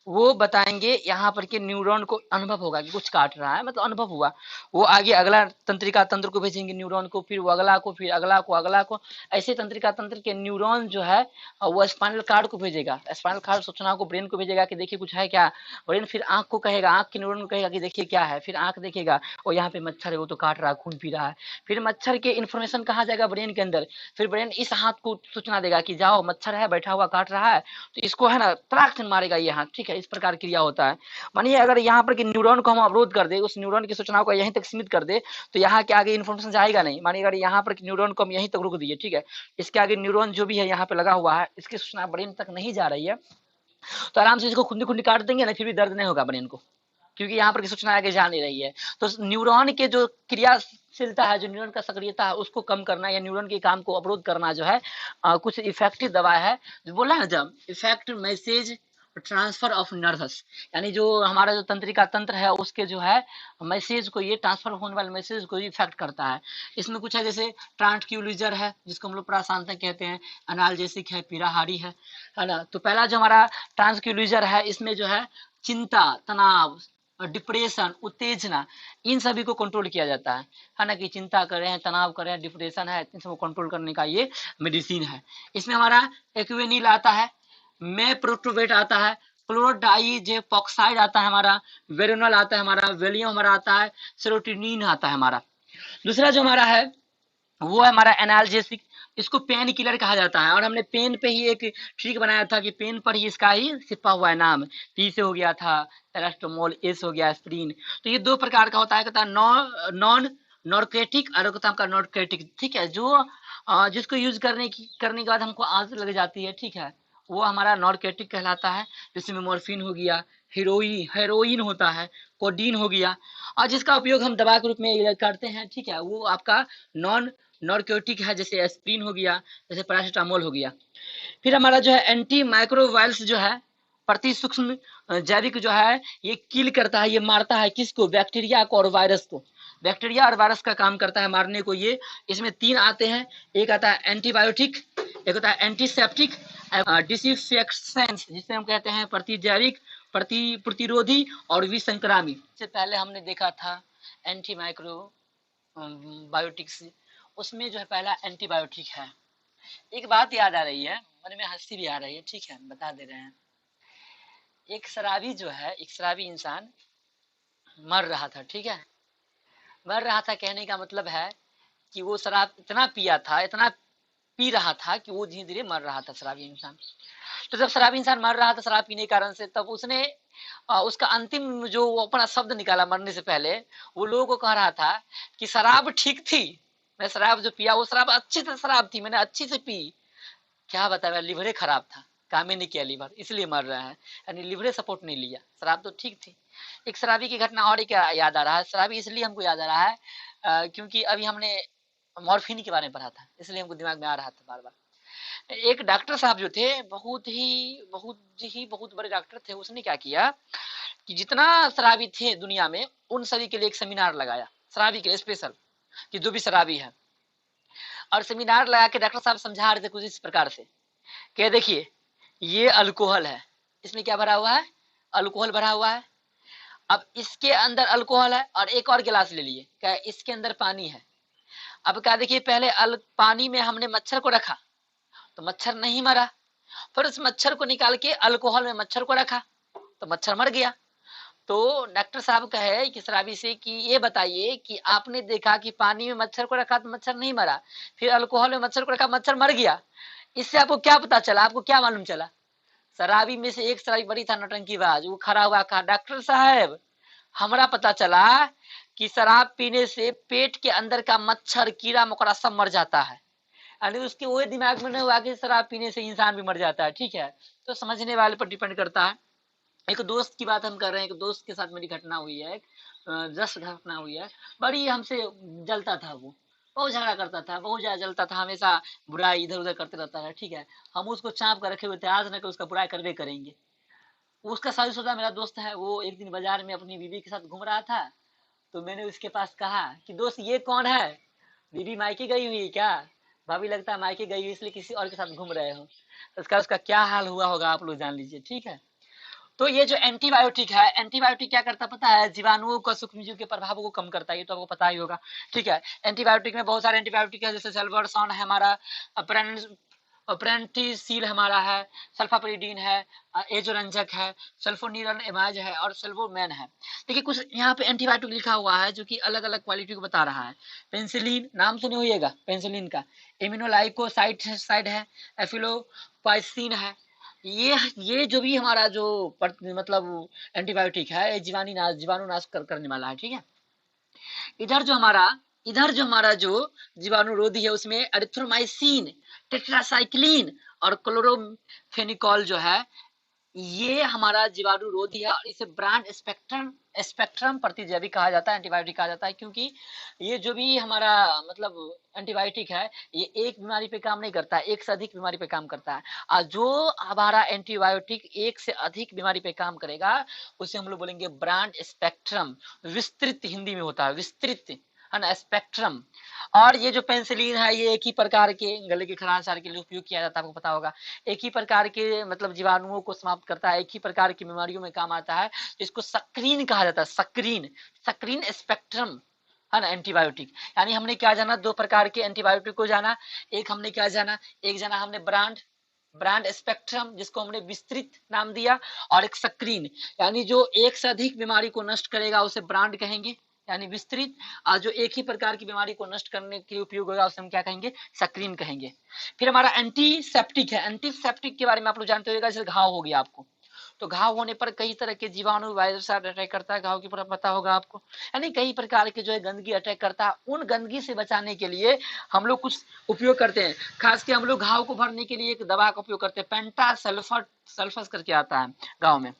Speaker 2: वो बताएंगे यहाँ पर के न्यूरॉन को अनुभव होगा कि कुछ काट रहा है, मतलब अनुभव हुआ, वो आगे अगला तंत्रिका तंत्र को भेजेंगे न्यूरॉन को, फिर वो अगला को, फिर अगला को, अगला को, ऐसे तंत्रिका तंत्र के न्यूरॉन जो है वो स्पाइनल कार्ड को भेजेगा, स्पाइनल कार्ड सूचनाओं को ब्रेन को भेजेगा कि देखिए कुछ है क्या, ब्रेन फिर आंख को कहेगा, आंख के न्यूरॉन को कहेगा कि देखिए क्या है, फिर आंख देखेगा और यहाँ पे मच्छर है, वो तो काट रहा है, खून पी रहा है, फिर मच्छर के इन्फॉर्मेशन कहाँ जाएगा ब्रेन के अंदर, फिर ब्रेन इस हाथ को सूचना देगा कि जाओ मच्छर है बैठा हुआ काट रहा है, तो इसको है ना तड़ाक से मारेगा ये हाथ, ठीक है, इस प्रकार क्रिया होता है। मानिए अगर यहाँ पर कि न्यूरॉन को हम अवरोध कर दे, उस न्यूरॉन की सूचनाओं को यहीं तक सीमित कर दे, तो यहाँ के आगे इन्फॉर्मेशन जाएगा नहीं। मानिए अगर यहाँ पर न्यूरॉन को हम यहीं तक रोक दिए, ठीक है, इसके आगे न्यूरॉन जो भी है यहाँ पे लगा हुआ है, इसकी सूचना ब्रेन तक नहीं जा रही है, तो आराम से इसको खुंडी खुंडी काट देंगे ना, फिर भी दर्द नहीं होगा ब्रेन को, क्योंकि यहाँ पर की सूचना आगे जा नहीं रही है। तो न्यूरॉन के जो क्रियाशीलता है, जो न्यूरॉन का सक्रियता है, उसको कम करना या न्यूरॉन के काम को अवरोध करना जो है कुछ इफेक्टिव दवा है। जो बोला है जब effective message transfer of nervous, यानी जो हमारा जो तंत्रिका तंत्र है उसके जो है मैसेज को, ये ट्रांसफर होने वाले मैसेज को इफेक्ट करता है। इसमें कुछ है जैसे ट्रांसक्यूलिजर है, जिसको हम लोग प्रासांत कहते हैं, एनाल्जेसिक है, पीराहारी है ना। तो पहला जो हमारा ट्रांसक्यूलिजर है, इसमें जो है चिंता, तनाव, डिप्रेशन, उत्तेजना, इन सभी को कंट्रोल किया जाता है ना, कि चिंता करें, तनाव करें, डिप्रेशन है, इन सबको कंट्रोल करने का ये मेडिसिन है। इसमें हमारा एक्वेनिल आता है, मेप्रोट्रोवेट आता है, क्लोरोडाइजेपॉक्साइड आता है हमारा, वेरोनल आता है हमारा, वेलियम हमारा आता है, सेरोटोनिन आता है हमारा। दूसरा जो हमारा है वो है हमारा एनाल्जेसिक, इसको पेन किलर कहा जाता है, और हमने पेन पे ही एक ट्रिक बनाया था कि पेन पर ही इसका ही छिपा हुआ है नाम, पी से हो गया था पैरास्टामोल, एस हो गया एस्प्रिन। तो ये दो प्रकार का होता है, कहता है नॉन नॉर्केटिक और कहता है नॉर्केटिक, ठीक है, जो जिसको यूज करने के बाद हमको आदत लग जाती है, ठीक है, वो हमारा नॉर्केटिक कहलाता है। जिसमें मॉर्फिन हो गया, हेरोइन होता है, कोडीन हो गया, और जिसका उपयोग हम दवा के रूप में करते हैं, ठीक है, वो आपका नॉन नॉर्कोटिक है, जैसे एस्प्रिन हो गया, जैसे पैरासीटामोल हो गया। फिर हमारा जो है एंटी माइक्रोवायल्स जो है, प्रति सूक्ष्म जैविक जो है, ये किल करता है, ये मारता है किसको, बैक्टीरिया को और वायरस को, बैक्टीरिया और वायरस का काम करता है मारने को ये। इसमें तीन आते हैं, एक आता है एंटीबायोटिक, एक होता है एंटीसेप्टिक, डिसइंफेक्टेंट्स जिसे हम कहते हैं प्रतिजैविक, प्रतिरोधी और विसंक्रामी। इससे पहले हमने देखा था एंटी माइक्रो बायोटिक्स, उसमें जो है पहला एंटीबायोटिक है। एक बात याद आ रही है, मन में हंसी भी आ रही है, ठीक है, बता दे रहे हैं। एक शराबी जो है, एक शराबी इंसान मर रहा था, ठीक है, मर रहा था कहने का मतलब है कि वो शराब इतना पिया था, इतना पी रहा था कि वो धीरे धीरे मर रहा था शराबी इंसान। तो जब शराबी इंसान मर रहा था शराब पीने के कारण से, तब उसने उसका अंतिम जो वो अपना शब्द निकाला मरने से पहले, वो लोगों को कह रहा था कि शराब ठीक थी, मैं शराब जो पिया वो शराब अच्छी शराब थी, मैंने अच्छी से पी, क्या बता, मेरा लिवरे खराब था, काम ही नहीं किया लिवर, इसलिए मर रहा है, यानी लिवरे सपोर्ट नहीं लिया, शराब तो ठीक थी। एक शराबी की घटना और एक याद आ रहा है, शराबी इसलिए हमको याद आ रहा है क्योंकि अभी हमने मॉर्फिन के बारे में पढ़ा था, इसलिए हमको दिमाग में आ रहा था बार बार। एक डॉक्टर साहब जो थे, बहुत बड़े डॉक्टर थे, उसने क्या किया कि जितना शराबी थे दुनिया में, उन सभी के लिए एक सेमिनार लगाया, शराबी के लिए स्पेशल, कि जो भी शराबी है, और सेमिनार लगा के डॉक्टर साहब समझा रहे थे कुछ इस प्रकार से कि देखिए ये अल्कोहल है, इसमें क्या भरा हुआ है, अल्कोहल भरा हुआ है, अब इसके अंदर अल्कोहल है, और एक और गिलास ले लिए, क्या इसके अंदर पानी है। अब क्या देखिए, पहले पानी में हमने मच्छर को रखा तो मच्छर नहीं मरा, फिर उस मच्छर को निकाल के अल्कोहल में मच्छर को रखा तो मच्छर मर गया। तो डॉक्टर साहब कहे कि शराबी से कि ये बताइए कि आपने देखा कि पानी में मच्छर को रखा तो मच्छर नहीं मरा, फिर अल्कोहल में मच्छर को रखा मच्छर मर गया, इससे आपको क्या पता चला, आपको क्या मालूम चला। शराबी में से एक शराबी बड़ी था नौटंकीबाज, वो खड़ा हुआ कहा, डॉक्टर साहब हमारा पता चला कि शराब पीने से पेट के अंदर का मच्छर, कीड़ा मकोड़ा सब मर जाता है, यानी उसके वो दिमाग में नहीं हुआ कि शराब पीने से इंसान भी मर जाता है, ठीक है। तो समझने वाले पर डिपेंड करता है। एक दोस्त की बात हम कर रहे हैं, एक दोस्त के साथ मेरी घटना हुई है, जस्ट घटना हुई है, बड़ी हमसे जलता था वो, बहुत झगड़ा करता था, बहुत ज्यादा जलता था, हमेशा बुराई इधर उधर करते रहता है, ठीक है। हम उसको चाप कर रखे हुए थे, आज न कि उसका बुराई करवे करेंगे। उसका शादीशुदा मेरा दोस्त है, वो एक दिन बाजार में अपनी बीवी के साथ घूम रहा था, तो मैंने उसके पास कहा कि दोस्त ये कौन है, बीवी मायके गई हुई है क्या, भाभी लगता है मायके गई हुई इसलिए किसी और के साथ घूम रहे हो। तो उसका उसका क्या हाल हुआ होगा आप लोग जान लीजिए, ठीक है। तो ये जो एंटीबायोटिक है, एंटीबायोटिक क्या करता पता है, जीवाणुओं को, सूक्ष्मजीव के प्रभाव को कम करता है, ये तो आपको पता ही होगा, ठीक है। एंटीबायोटिक में बहुत सारे एंटीबायोटिक है, जैसे सेल्फोरसन है हमारा, अप्रेंटिसील हमारा है, सल्फापरिडीन है, एजोरंजक है, सल्फोनिरल एमाज है और सल्फोमैन है। देखिए कुछ यहाँ पे एंटीबायोटिक लिखा हुआ है जो कि अलग अलग क्वालिटी को बता रहा है। पेंसिलिन नाम सुने होइएगा पेंसिलिन का, इम्यूनोलाइकोसाइड है, एफिलोपाइसिन है। ये जो भी हमारा जो मतलब एंटीबायोटिक है, ये जीवाणु नाश करने वाला है, ठीक है। इधर जो हमारा जो जीवाणुरोधी है उसमें एरिथ्रोमाइसिन, टेट्रासाइक्लिन और क्लोरोफेनिकॉल जो है, ये हमारा जीवाणुरोधी है और इसे ब्रांड स्पेक्ट्रम प्रतिजैविक कहा जाता है, एंटीबायोटिक कहा जाता है, क्योंकि ये जो भी हमारा मतलब एंटीबायोटिक है, ये एक बीमारी पे काम नहीं करता है, एक से अधिक बीमारी पे काम करता है। और जो हमारा एंटीबायोटिक एक से अधिक बीमारी पे काम करेगा उसे हम लोग बोलेंगे ब्रांड स्पेक्ट्रम, विस्तृत हिंदी में होता है, विस्तृत है ना, स्पेक्ट्रम। और ये जो पेंसिलिन है ये एक ही प्रकार के गले के खराश के लिए उपयोग किया जाता है, आपको पता होगा। एक ही प्रकार के मतलब जीवाणुओं को समाप्त करता है, एक ही प्रकार की बीमारियों में काम आता है, इसको सक्रीन कहा जाता है, सक्रीन स्पेक्ट्रम है ना एंटीबायोटिक। यानी हमने क्या जाना, दो प्रकार के एंटीबायोटिक को जाना। एक हमने क्या जाना, एक जाना हमने ब्रांड स्पेक्ट्रम जिसको हमने विस्तृत नाम दिया, और एक सक्रीन यानी जो एक से अधिक बीमारी को नष्ट करेगा उसे ब्रांड कहेंगे यानी विस्तृत, और जो एक ही प्रकार की बीमारी को नष्ट करने के लिए उपयोग होगा उसे हम क्या कहेंगे, सक्रीन कहेंगे। फिर हमारा एंटीसेप्टिक है, एंटीसेप्टिक के बारे में आप लोग जानते होगा, जैसे घाव हो गया आपको, तो घाव होने पर कई तरह के जीवाणु वायरस अटैक करता है, घाव की पूरा पता होगा आपको, यानी कई प्रकार के जो है गंदगी अटैक करता है। उन गंदगी से बचाने के लिए हम लोग कुछ उपयोग करते हैं, खास के हम लोग घाव को भरने के लिए एक दवा का उपयोग करते हैं, पेंटा सल्फस करके आता है गाँव में।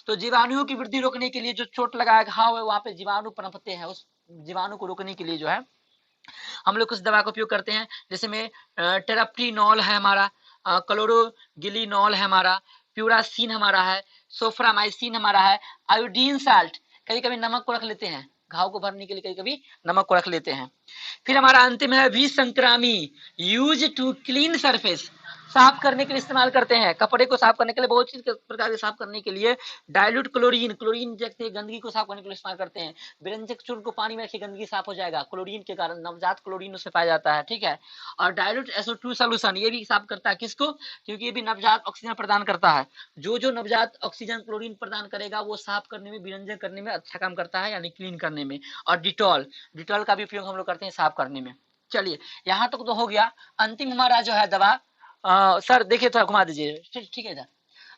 Speaker 2: तो जीवाणुओं की वृद्धि रोकने के लिए, जो चोट लगा घाव है वहां पे जीवाणु पनपते हैं, उस जीवाणु को रोकने के लिए जो है हम लोग कुछ दवा का उपयोग करते हैं, जैसे में टेराप्टीनॉल है हमारा, क्लोरोगिलिनॉल है हमारा, प्यूरासिन हमारा है, सोफ्रामाइसिन हमारा है, आयोडीन साल्ट, कभी कभी नमक को रख लेते हैं घाव को भरने के लिए, कभी कभी नमक को रख लेते हैं। फिर हमारा अंतिम है विसंक्रामी, यूज टू क्लीन सरफेस, साफ करने के लिए इस्तेमाल करते हैं, कपड़े को साफ करने के लिए, बहुत चीज प्रकार के साफ करने के लिए डाइल्यूट क्लोरीन जैसे गंदगी को साफ करने के लिए इस्तेमाल करते हैं। व्यंजक चूर्ण को पानी में रखिए, गंदगी साफ हो जाएगा क्लोरीन के कारण, नवजात क्लोरीन उससे पाया जाता है, ठीक है। और डाइल्यूट SO2 सोल्यूशन ये भी साफ करता है, किसको, क्योंकि ये भी नवजात ऑक्सीजन प्रदान करता है। जो नवजात ऑक्सीजन क्लोरीन प्रदान करेगा वो साफ करने में, व्यंजन करने में अच्छा काम करता है, यानी क्लीन करने में। और डिटॉल का भी उपयोग हम लोग करते हैं साफ करने में। चलिए यहाँ तक तो हो गया। अंतिम हमारा जो है दवा, सर देखिए थोड़ा घुमा दीजिए, ठीक है सर।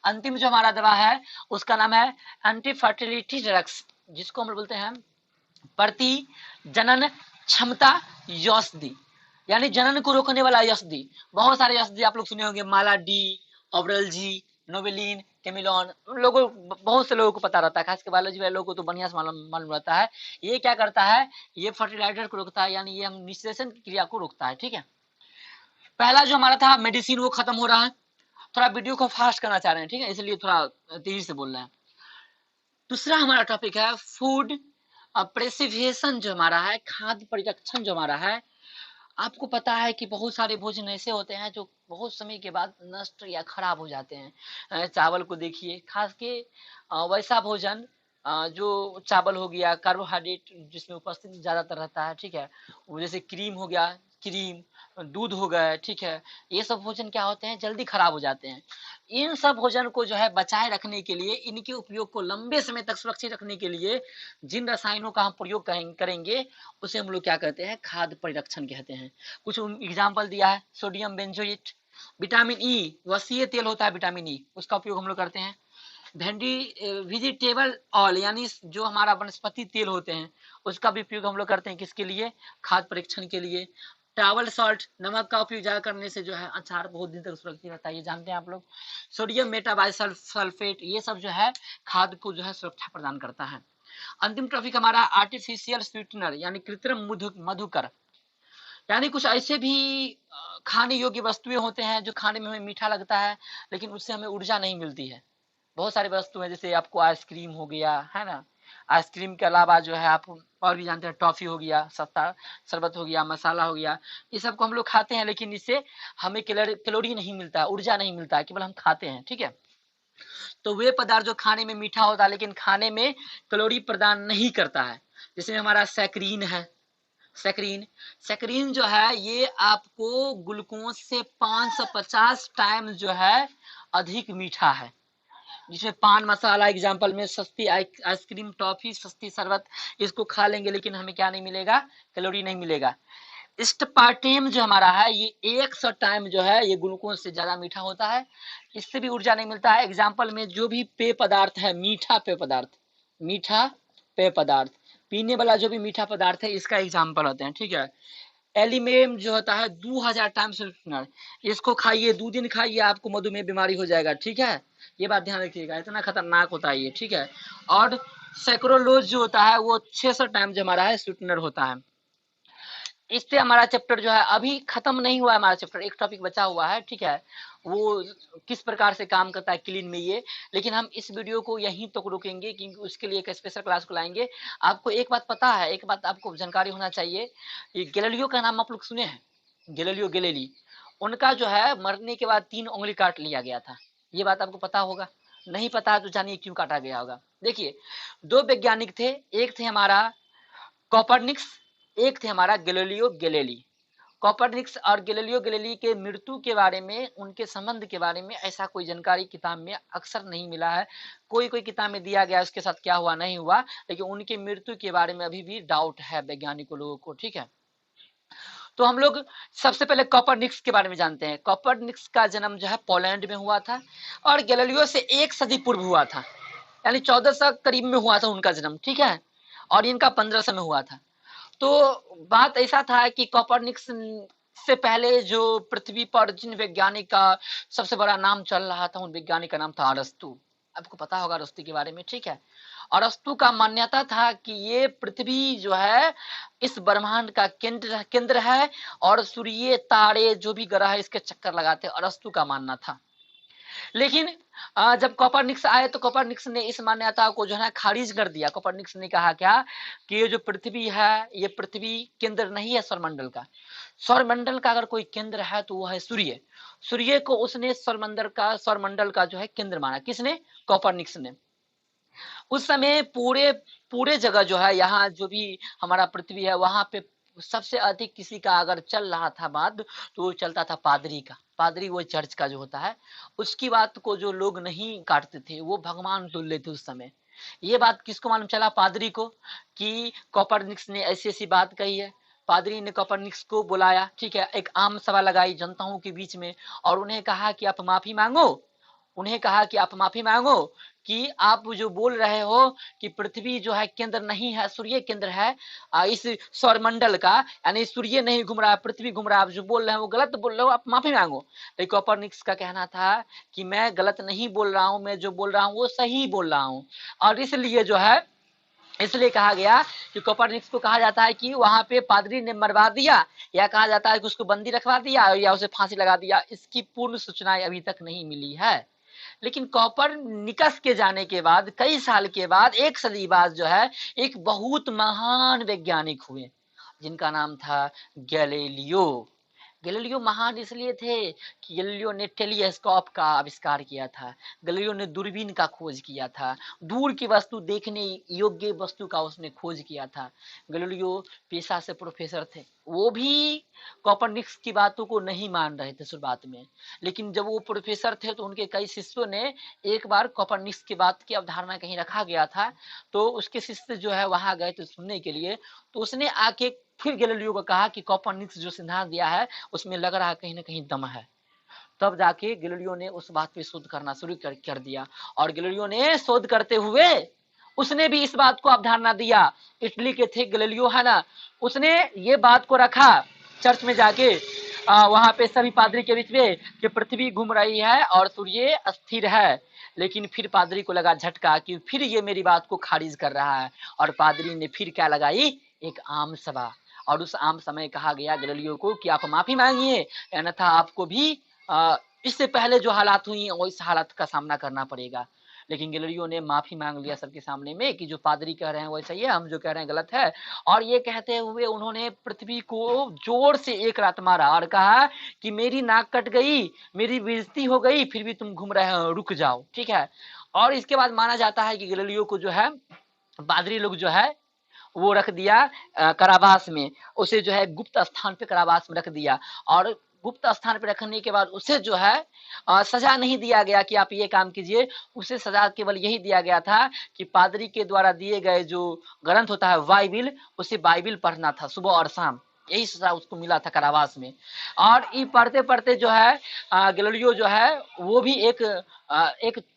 Speaker 2: अंतिम जो हमारा दवा है उसका नाम है एंटी फर्टिलिटी ड्रग्स, जिसको हम बोलते हैं प्रति जनन क्षमता औषधि, यानी जनन को रोकने वाला औषधि। बहुत सारे औषधि आप लोग सुने होंगे, माला डी, ऑब्रलजी, नोवेलिन, केमिलॉन, लोगों बहुत से लोगों को पता रहता है, खास के बायोलॉजी वाले लोगों को तो बढ़िया से मालूम रहता है। ये क्या करता है, ये फर्टिलाइजर को रोकता है, यानी ये हम निषेचन की क्रिया को रोकता है, ठीक है। पहला जो हमारा था मेडिसिन वो खत्म हो रहा है, थोड़ा वीडियो को फास्ट करना चाह रहे हैं, ठीक है, इसलिए थोड़ा तेजी से बोल रहे हैं। दूसरा हमारा टॉपिक है फूड प्रेसिवेशन, जो हमारा है खाद्य परिरक्षण जो हमारा है। आपको पता है कि बहुत सारे भोजन ऐसे होते हैं जो बहुत समय के बाद नष्ट या खराब हो जाते हैं। चावल को देखिए, खास के वैसा भोजन जो चावल हो गया, कार्बोहाइड्रेट जिसमें उपस्थित ज्यादातर रहता है, ठीक है, वो जैसे क्रीम हो गया, क्रीम, दूध हो गया, ठीक है, ये सब भोजन क्या होते हैं, जल्दी खराब हो जाते हैं। इन सब भोजन को जो है बचाए रखने के लिए, इनके उपयोग को लंबे समय तक सुरक्षित रखने के लिए जिन रसायनों का हम प्रयोग करेंगे उसे हम लोग क्या कहते हैं, खाद्य परिरक्षण कहते हैं। कुछ एग्जाम्पल दिया है, सोडियम बेंजोएट, विटामिन ई, वसीय तेल होता है विटामिन ई, उसका उपयोग हम लोग करते हैं। वेजिटेबल ऑयल यानी जो हमारा वनस्पति तेल होते हैं उसका भी उपयोग हम लोग करते हैं, किसके लिए, खाद्य परीक्षण के लिए। टावल सॉल्ट, नमक का उपयोग ज्यादा करने से जो है अचार बहुत दिन तक सुरक्षित रहता है, ये जानते हैं आप लोग। सोडियम मेटाबाइसल्फेट, ये सब जो है खाद्य को जो है सुरक्षा प्रदान करता है। अंतिम टॉपिक हमारा आर्टिफिशियल स्वीटनर यानी कृत्रिम मधुकर। यानी कुछ ऐसे भी खाने योग्य वस्तुएं होते हैं जो खाने में हमें मीठा लगता है, लेकिन उससे हमें ऊर्जा नहीं मिलती है। बहुत सारी वस्तु है, जैसे आपको आइसक्रीम हो गया, है ना। आइसक्रीम के अलावा जो है आप और भी जानते हैं, टॉफी हो गया, सस्ता शरबत हो गया, मसाला हो गया, ये सब को हम लोग खाते हैं, लेकिन इससे हमें कैलोरी नहीं मिलता है, ऊर्जा नहीं मिलता है, केवल हम खाते हैं, ठीक है। तो वे पदार्थ जो खाने में मीठा होता है लेकिन खाने में कैलोरी प्रदान नहीं करता है, जिसमें हमारा सैकरीन है। सैकरीन सैकरीन जो है ये आपको ग्लूकोज से 550 टाइम जो है अधिक मीठा है, जिसमें पान मसाला एग्जाम्पल में सस्ती आइसक्रीम, टॉफी, सस्ती शरबत, इसको खा लेंगे लेकिन हमें क्या नहीं मिलेगा, कैलोरी नहीं मिलेगा। स्पार्टेम जो हमारा है ये 100 टाइम जो है ये ग्लूकोज से ज्यादा मीठा होता है, इससे भी ऊर्जा नहीं मिलता है। एग्जाम्पल में जो भी पेय पदार्थ है, मीठा पेय पदार्थ, मीठा पेय पदार्थ, पीने वाला जो भी मीठा पदार्थ है इसका एग्जाम्पल होते हैं, ठीक है। एलिमेम जो होता है 2000 टाइम स्वीटनर, इसको खाइए, 2 दिन खाइए, आपको मधुमेह बीमारी हो जाएगा, ठीक है। ये बात ध्यान रखिएगा, इतना खतरनाक होता है ये, ठीक है। और सैक्रोलोज जो होता है वो 600 टाइम जो हमारा है स्वीटनर होता है। इससे हमारा चैप्टर जो है अभी खत्म नहीं हुआ है, हमारा चैप्टर एक टॉपिक बचा हुआ है, ठीक है। वो किस प्रकार से काम करता है क्लीन में ये, लेकिन हम इस वीडियो को यहीं तक रुकेंगे क्योंकि उसके लिए एक स्पेशल क्लास को लाएंगे। आपको एक बात पता है, एक बात आपको जानकारी होना चाहिए, ये गैलीलियो का नाम आप लोग सुने हैं, गैलीलियो गैलीली, उनका जो है मरने के बाद 3 उंगली काट लिया गया था, ये बात आपको पता होगा। नहीं पता है तो जानिए क्यों काटा गया होगा। देखिए, 2 वैज्ञानिक थे, एक थे हमारा कॉपरनिक्स, एक थे हमारा गैलीलियो गैलीली। कॉपरनिक्स और गैलीलियो गैलीली के मृत्यु के बारे में, उनके संबंध के बारे में ऐसा कोई जानकारी किताब में अक्सर नहीं मिला है। कोई कोई किताब में दिया गया, उसके साथ क्या हुआ नहीं हुआ, लेकिन उनके मृत्यु के बारे में अभी भी डाउट है वैज्ञानिकों लोगों को, ठीक है। तो हम लोग सबसे पहले कॉपरनिक्स के बारे में जानते हैं। कॉपरनिक्स का जन्म जो है पोलैंड में हुआ था और गैलीलियो से 1 सदी पूर्व हुआ था, यानी 1400 करीब में हुआ था उनका जन्म, ठीक है। और इनका 1500 में हुआ था। तो बात ऐसा था कि कॉपरनिक्स से पहले जो पृथ्वी पर जिन वैज्ञानिक का सबसे बड़ा नाम चल रहा था, उन वैज्ञानिक का नाम था अरस्तु। आपको पता होगा अरस्तु के बारे में, ठीक है। अरस्तु का मान्यता था कि ये पृथ्वी जो है इस ब्रह्मांड का केंद्र है और सूर्य, तारे, जो भी ग्रह है इसके चक्कर लगाते, अरस्तु का मानना था। लेकिन जब कॉपरनिक्स आए तो कॉपरनिक्स ने इस मान्यता को जो है खारिज कर दिया। कॉपरनिक्स ने कहा क्या कि ये जो पृथ्वी है ये पृथ्वी केंद्र नहीं है सौरमंडल का। सौरमंडल का अगर कोई केंद्र है तो वो है सूर्य। सूर्य को उसने सौरमंडल का जो है केंद्र माना। किसने? कॉपरनिक्स ने। उस समय पूरे पूरे जगह जो है, यहाँ जो भी हमारा पृथ्वी है वहां पे सबसे अधिक किसी का अगर चल रहा था बात, तो वो चलता था पादरी का। पादरी वो चर्च का जो होता है, उसकी बात को जो लोग नहीं काटते थे वो भगवान तुल्य लेते उस समय। ये बात किसको मालूम चला? पादरी को, कि कॉपरनिक्स ने ऐसी ऐसी बात कही है। पादरी ने कॉपरनिक्स को बुलाया, ठीक है, एक आम सभा लगाई जनताओं के बीच में और उन्हें कहा कि आप माफी मांगो। उन्हें कहा कि आप माफी मांगो कि आप जो बोल रहे हो कि पृथ्वी जो है केंद्र नहीं है, सूर्य केंद्र है इस सौरमंडल का, यानी सूर्य नहीं घूम रहा है, पृथ्वी घूम रहा है, आप जो बोल रहे हैं वो गलत बोल रहे हो, आप माफी मांगो। लेकिन कॉपरनिक्स का कहना था कि मैं गलत नहीं बोल रहा हूँ, मैं जो बोल रहा हूँ वो सही बोल रहा हूँ। और इसलिए जो है, इसलिए कहा गया कि कॉपरनिक्स को कहा जाता है कि वहां पे पादरी ने मरवा दिया, या कहा जाता है कि उसको बंदी रखवा दिया, या उसे फांसी लगा दिया। इसकी पूर्ण सूचनाएं अभी तक नहीं मिली है। लेकिन कॉपरनिकस के जाने के बाद, कई साल के बाद, 1 सदी बाद जो है एक बहुत महान वैज्ञानिक हुए जिनका नाम था गैलीलियो। गैलीलियो महान इसलिए थे कि गैलीलियो ने टेलीस्कोप का आविष्कार किया था। गैलीलियो ने दूरबीन का खोज किया था। दूर की वस्तु देखने योग्य वस्तु का उसने खोज किया था। गैलीलियो पेशा से प्रोफेसर थे। वो भी कॉपरनिक्स की बातों को नहीं मान रहे थे शुरुआत में, लेकिन जब वो प्रोफेसर थे तो उनके कई शिष्यों ने, एक बार कॉपरनिक्स की बात की अवधारणा कहीं रखा गया था तो उसके शिष्य जो है वहां गए थे सुनने के लिए, तो उसने आके फिर गैलीलियो को कहा कि कॉपरनिक्स जो सिद्धांत दिया है उसमें लग रहा है कहीं ना कहीं दम है। तब जाके गैलीलियो ने उस बात पे शोध करना शुरू कर दिया। और गैलीलियो ने शोध करते हुए उसने भी इस बात को अवधारणा दिया। इटली के थे गैलीलियो, है ना, उसने ये बात को रखा चर्च में जाके, वहां पे सभी पादरी के बीच में, कि पृथ्वी घूम रही है और सूर्य अस्थिर है। लेकिन फिर पादरी को लगा झटका कि फिर ये मेरी बात को खारिज कर रहा है, और पादरी ने फिर क्या लगाई? एक आम सभा। और उस आम समय कहा गया गैलीलियो को कि आप माफी मांगिए, अन्यथा आपको भी इससे पहले जो हालात हुई वो इस हालात का सामना करना पड़ेगा। लेकिन गैलीलियो ने माफी मांग लिया सबके सामने में कि जो पादरी कह रहे हैं वो सही है, हम जो कह रहे हैं गलत है। और ये कहते हुए उन्होंने पृथ्वी को जोर से एक लात मारा और कहा कि मेरी नाक कट गई, मेरी बेइज्जती हो गई, फिर भी तुम घूम रहे हो, रुक जाओ, ठीक है। और इसके बाद माना जाता है कि गैलीलियो को जो है पादरी लोग जो है वो रख दिया कारावास में, उसे जो है गुप्त स्थान पे कारावास में रख दिया। और गुप्त स्थान पे रखने के बाद उसे जो है सजा नहीं दिया गया कि आप ये काम कीजिए, उसे सजा केवल यही दिया गया था कि पादरी के द्वारा दिए गए जो ग्रंथ होता है बाइबिल, उसे बाइबिल पढ़ना था सुबह और शाम, यही सजा उसको मिला था कारावास में। और ये पढ़ते पढ़ते जो है गैलीलियो जो है वो भी एक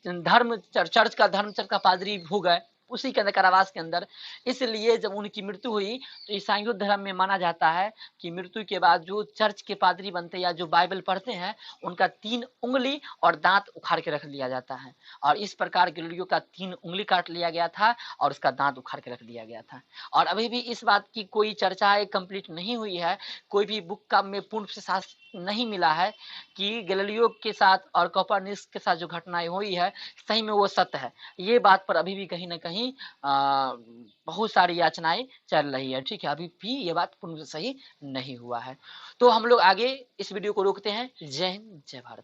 Speaker 2: धर्म चर्च का धर्म चर्च का पादरी हो गए उसी के अंदर कारावास के अंदर। इसलिए जब उनकी मृत्यु हुई तो ईसाई धर्म में माना जाता है कि मृत्यु के बाद जो चर्च के पादरी बनते हैं या जो बाइबल पढ़ते हैं उनका 3 उंगली और दांत उखाड़ के रख लिया जाता है। और इस प्रकार गैलीलियो का 3 उंगली काट लिया गया था और उसका दांत उखाड़ के रख दिया गया था। और अभी भी इस बात की कोई चर्चा कंप्लीट नहीं हुई है, कोई भी बुक का में पूर्ण से शास्त्र नहीं मिला है कि गैलीलियो के साथ और कोपरनिकस के साथ जो घटनाएं हुई है सही में वो सत्य है। ये बात पर अभी भी कहीं ना कहीं बहुत सारी याचनाएं चल रही है, ठीक है, अभी भी ये बात पूर्ण सही नहीं हुआ है। तो हम लोग आगे इस वीडियो को रोकते हैं। जय हिंद, जय भारत।